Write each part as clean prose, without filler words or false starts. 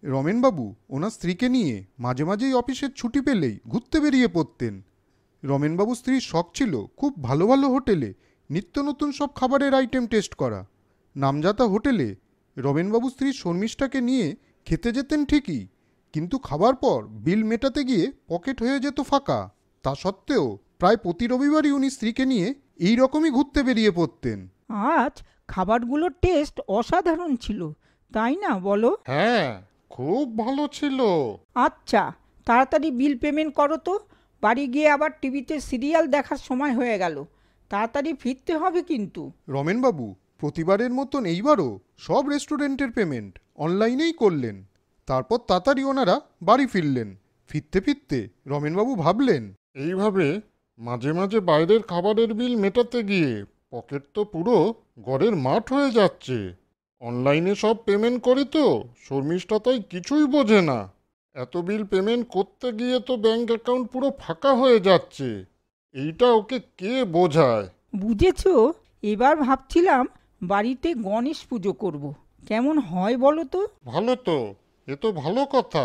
রমেনবাবু ওনার স্ত্রীকে নিয়ে মাঝে মাঝেই অফিসের ছুটি পেলেই ঘুরতে বেরিয়ে পড়তেন। রমেনবাবুর স্ত্রীর শখ ছিল খুব ভালো ভালো হোটেলে নিত্য নতুন সব খাবারের আইটেম টেস্ট করা। নামজাতা হোটেলে রমেনবাবু স্ত্রী শর্মিষ্ঠাকে নিয়ে খেতে যেতেন ঠিকই, কিন্তু খাবার পর বিল মেটাতে গিয়ে পকেট হয়ে যেত ফাঁকা। তা সত্ত্বেও প্রায় প্রতি রবিবারই উনি স্ত্রীকে নিয়ে এই রকমই ঘুরতে বেরিয়ে পড়তেন। আজ খাবারগুলোর টেস্ট অসাধারণ ছিল, তাই না বলো? হ্যাঁ, খুব ভালো ছিল। আচ্ছা, তাড়াতাড়ি বিল পেমেন্ট করো তো। বাড়ি গিয়ে আবার টিভিতে সিরিয়াল দেখার সময় হয়ে গেল। তাড়াতাড়ি ফিরতে হবে কিন্তু। রমেনবাবু প্রতিবারের মতন এইবারও সব রেস্টুরেন্টের পেমেন্ট অনলাইনেই করলেন। তারপর তাড়াতাড়ি ওনারা বাড়ি ফিরলেন। ফিরতে ফিরতে রমেনবাবু ভাবলেন, এইভাবে মাঝে মাঝে বাইরের খাবারের বিল মেটাতে গিয়ে পকেট তো পুরো ঘরের মাঠ হয়ে যাচ্ছে। অনলাইনে সব পেমেন্ট করি তো শর্মিষ্ঠা তাই কিছুই বোঝে না। এত বিল পেমেন্ট করতে গিয়ে তো ব্যাংক অ্যাকাউন্ট পুরো ফাঁকা হয়ে যাচ্ছে। এইটা ওকে কে বোঝায়? বুঝেছো? এবার ভাবছিলাম বাড়িতে গণেশ পুজো করব। কেমন হয় বলো তো? ভালো তো, এ তো ভালো কথা।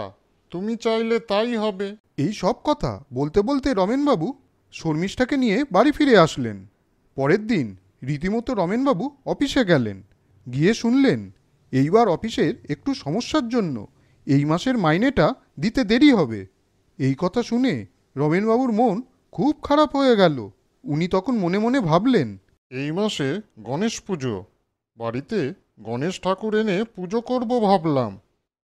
তুমি চাইলে তাই হবে। এই সব কথা বলতে বলতে রমেনবাবু শর্মিষ্ঠাকে নিয়ে বাড়ি ফিরে আসলেন। পরের দিন রীতিমতো রমেনবাবু অফিসে গেলেন। গিয়ে শুনলেন এইবার অফিসের একটু সমস্যার জন্য এই মাসের মাইনেটা দিতে দেরি হবে। এই কথা শুনে রমেনবাবুর মন খুব খারাপ হয়ে গেল। উনি তখন মনে মনে ভাবলেন, এই মাসে গণেশ পুজো, বাড়িতে গণেশ ঠাকুর এনে পুজো করব ভাবলাম,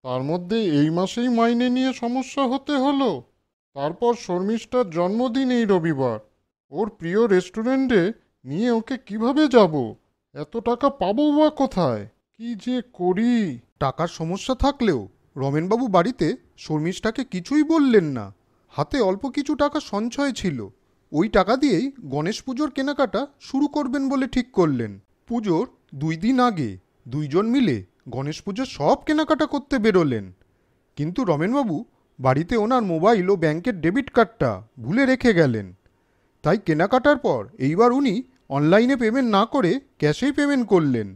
তার মধ্যে এই মাসেই মাইনে নিয়ে সমস্যা হতে হলো। তারপর শর্মিষ্ঠার জন্মদিন এই রবিবার, ওর প্রিয় রেস্টুরেন্টে নিয়ে ওকে কিভাবে যাব? এত টাকা পাবো বা কোথায়? কি যে করি! টাকার সমস্যা থাকলেও রমেনবাবু বাড়িতে শর্মিষ্ঠাকে কিছুই বললেন না। হাতে অল্প কিছু টাকা সঞ্চয় ছিল। ওই টাকা দিয়েই গণেশ পুজোর কেনাকাটা শুরু করবেন বলে ঠিক করলেন। পুজোর 2 দিন আগে দুইজন মিলে গণেশ পুজোর সব কেনাকাটা করতে বেরোলেন। কিন্তু রমেনবাবু বাড়িতে ওনার মোবাইল ও ব্যাংকের ডেবিট কার্ডটা ভুলে রেখে গেলেন। তাই কেনাকাটার পর এইবার উনি অনলাইনে পেমেন্ট না করে ক্যাশেই পেমেন্ট করলেন।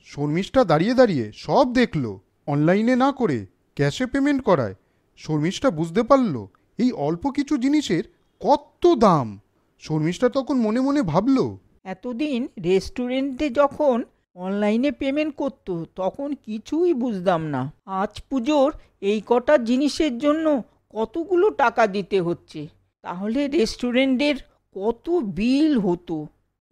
শর্মিষ্ঠা দাঁড়িয়ে দাঁড়িয়ে সব দেখল। অনলাইনে না করে ক্যাশে পেমেন্ট করায় শর্মিষ্ঠা বুঝতে পারল এই অল্প কিছু জিনিসের কত দাম। শর্মিষ্ঠা তখন মনে মনে ভাবল, এতদিন রেস্টুরেন্টে যখন অনলাইনে পেমেন্ট করতো তখন কিছুই বুঝতাম না। আজ পুজোর এই কটা জিনিসের জন্য কতগুলো টাকা দিতে হচ্ছে। তাহলে রেস্টুরেন্টের কত বিল হতো।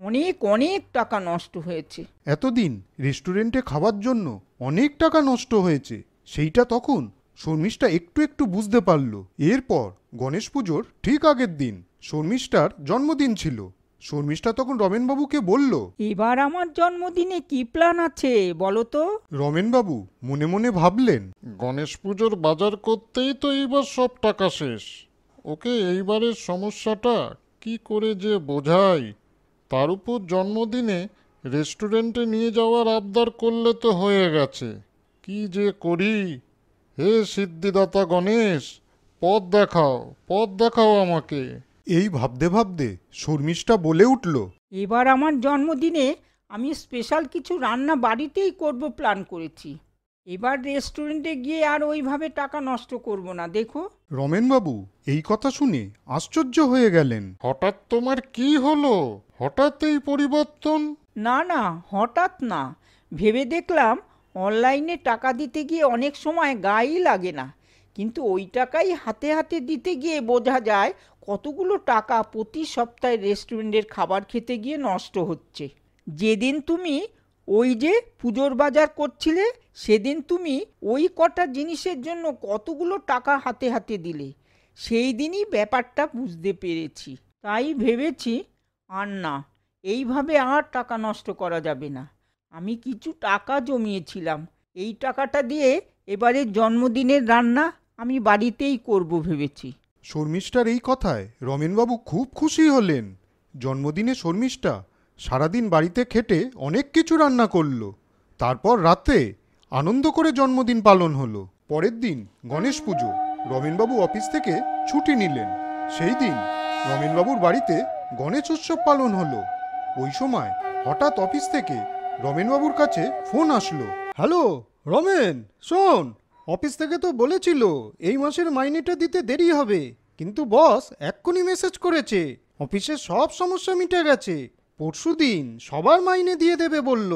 অনেক অনেক টাকা নষ্ট হয়েছে। এতদিন রেস্টুরেন্টে খাওয়ার জন্য অনেক টাকা নষ্ট হয়েছে, সেইটা তখন শর্মিষ্ঠা একটু একটু বুঝতে পারল। এরপর গণেশ পুজোর ঠিক আগের দিন শর্মিষ্ঠার জন্মদিন ছিল। শর্মিষ্ঠা তখন রমেনবাবুকে বলল, এবার আমার জন্মদিনে কি প্ল্যান আছে বলো তো? রমেনবাবু মনে মনে ভাবলেন, গণেশ পুজোর বাজার করতেই তো এইবার সব টাকা শেষ। ওকে এইবারের সমস্যাটা কি করে যে বোঝাই। তার উপর জন্মদিনে রেস্টুরেন্টে নিয়ে যাওয়ার আবদার করলে তো হয়ে গেছে। কি যে করি! হে সিদ্ধিদাতা গণেশ, পথ দেখাও আমাকে। এই ভাবতে ভাবতে শর্মিষ্ঠা বলে উঠল, এবার আমার জন্মদিনে আমি স্পেশাল কিছু রান্না বাড়িতেই করব প্ল্যান করেছি। এবার রেস্টুরেন্টে গিয়ে আর ওইভাবে টাকা নষ্ট করব না, দেখো। রমেনবাবু এই কথা শুনে আশ্চর্য হয়ে গেলেন। হঠাৎ তোমার কি হলো? হঠাৎ এই পরিবর্তন? না না, হঠাৎ না। ভেবে দেখলাম অনলাইনে টাকা দিতে গিয়ে অনেক সময় গায়েই লাগে না, কিন্তু ওই টাকাই হাতে হাতে দিতে গিয়ে বোঝা যায় কতগুলো টাকা প্রতি সপ্তাহে রেস্টুরেন্টের খাবার খেতে গিয়ে নষ্ট হচ্ছে। যেদিন তুমি ওই যে পুজোর বাজার করছিলে সেদিন তুমি ওই কটা জিনিসের জন্য কতগুলো টাকা হাতে হাতে দিলে, সেই দিনই ব্যাপারটা বুঝতে পেরেছি। তাই ভেবেছি আর না, এইভাবে আর টাকা নষ্ট করা যাবে না। আমি কিছু টাকা জমিয়েছিলাম, এই টাকাটা দিয়ে এবারে জন্মদিনের রান্না আমি বাড়িতেই করব ভেবেছি। শর্মিষ্ঠার এই কথায় রমেনবাবু খুব খুশি হলেন। জন্মদিনে শর্মিষ্ঠা সারাদিন বাড়িতে খেটে অনেক কিছু রান্না করলো। তারপর রাতে আনন্দ করে জন্মদিন পালন হলো। পরের দিন গণেশ পুজো। রমেনবাবু অফিস থেকে ছুটি নিলেন। সেই দিন রমেনবাবুর বাড়িতে গণেশ উৎসব পালন হলো। ওই সময় হঠাৎ অফিস থেকে রমেনবাবুর কাছে ফোন আসলো। হ্যালো রমেন, শোন, অফিস থেকে তো বলেছিল এই মাসের মাইনেটা দিতে দেরি হবে, কিন্তু বস এক্ষুনি মেসেজ করেছে অফিসের সব সমস্যা মিটে গেছে, পরশুদিন সবার মাইনে দিয়ে দেবে বলল।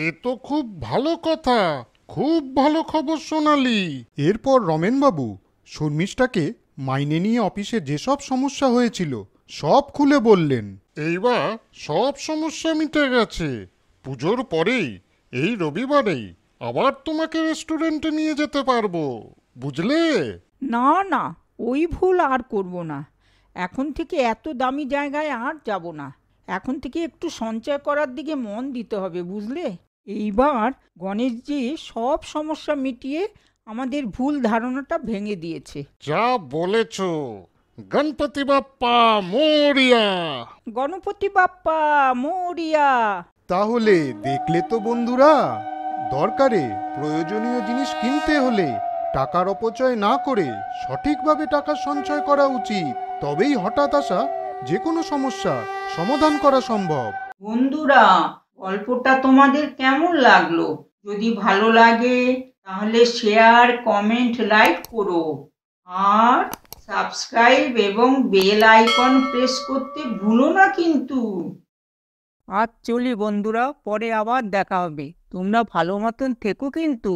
এ তো খুব ভালো কথা, খুব ভালো খবর শোনালি। এরপর রমেনবাবু শর্মিষ্ঠাকে মাইনে নিয়ে অফিসে যেসব সমস্যা হয়েছিল সব খুলে বললেন। এইবার সব সমস্যা মিটে গেছে। পুজোর পরেই, এই রবিবারেই আবার তোমাকে রেস্টুরেন্টে নিয়ে যেতে পারবো, বুঝলে? না না, ওই ভুল আর করব না। এখন থেকে এত দামি জায়গায় আর যাব না। এখন থেকে একটু সঞ্চয় করার দিকে মন দিতে হবে, বুঝলে? এইবার গণেশজি সব সমস্যা মিটিয়ে আমাদের ভুল ধারণাটা ভেঙে দিয়েছে। যা বলেছ। গণপতি বাপ্পা মোরিয়া। গণপতি বাপ্পা মোরিয়া। তাহলে দেখলে তো বন্ধুরা, দরকারে প্রয়োজনীয় জিনিস কিনতে হলে টাকার অপচয় না করে সঠিকভাবে টাকা সঞ্চয় করা উচিত, তবেই হঠাৎ আসা যে কোনো সমস্যা সমাধান করা সম্ভব। বন্ধুরা, গল্পটা তোমাদের কেমন লাগলো? যদি ভালো লাগে তাহলে শেয়ার, কমেন্ট, লাইক করো। আর সাবস্ক্রাইব এবং বেল আইকন প্রেস করতে ভুলো না কিন্তু। আজ চলি বন্ধুরা, পরে আবার দেখা হবে। তোমরা ভালো মতন থেকো কিন্তু।